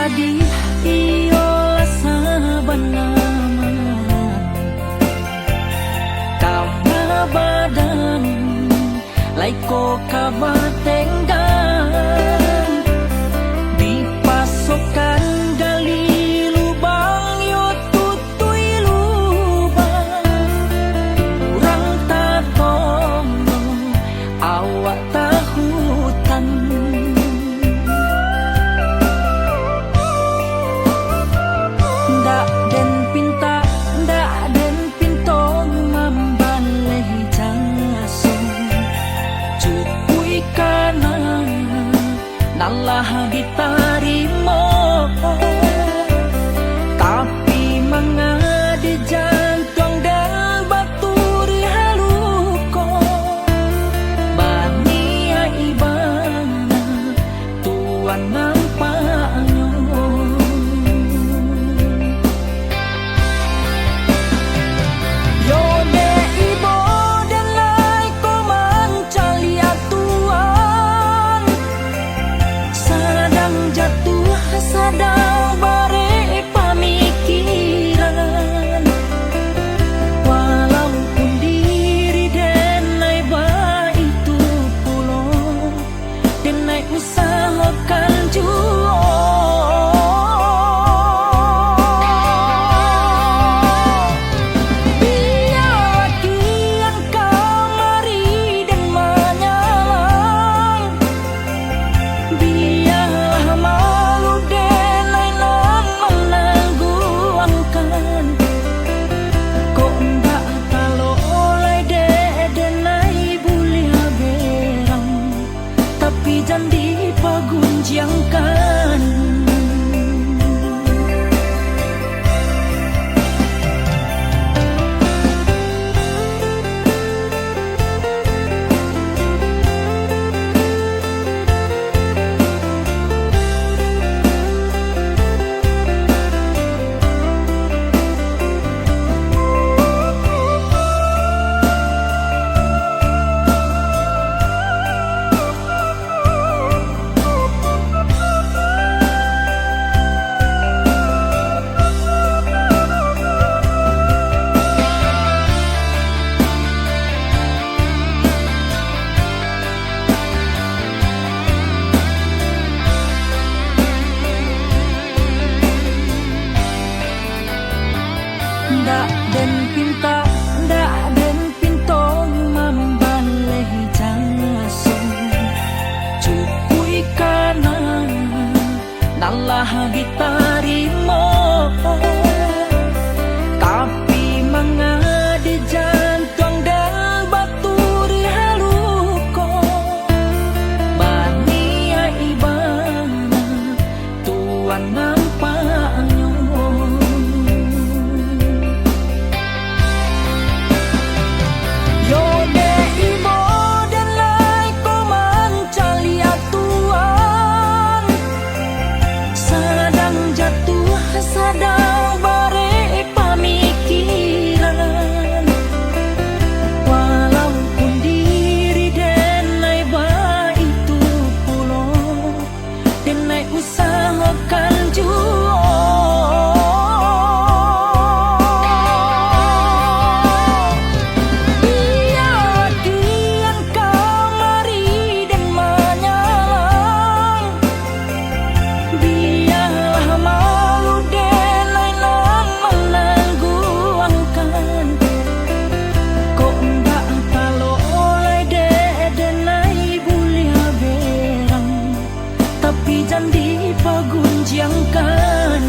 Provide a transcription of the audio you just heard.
tadi iolah sabanama kama badan laiko kabatenggan di pasokan gali lubang yo tutui lubang kurang tatong awak tahutan ndak den pinta ndak den pintong mambaleh jangasong cukui kana nalah ditarimo tapi mangade jantung dan baturi haluko bania ibana tuan nampaknya yone ibo dan laiko mancalia tuan sadang jatuh sadang bare pamikiran walaupun diri denai ba itu pulo denai usahakan juo biar kian kamari dan menyalang biarlah malu denai nan menangguangkan kok ndak talo oleh denai bulia berang tapi jandi pagunjiangkan ndak den pinta ndak den pintong mambaleh jangasong cukui kana nalah ditarimo tapi mangade jantung dan baturi haluko bania ibana tuan nampaknya yone ibo dan laiko mancalia tuan sadang jatuh sadang bare pamikiran walaupun diri denai ba itu pulo denai usahakan juo biar kian kamari dan menyalang biarlah malu denai nan menangguangkan kok ndak talo oleh denai bulia berang tapi jandi pagunjiangkan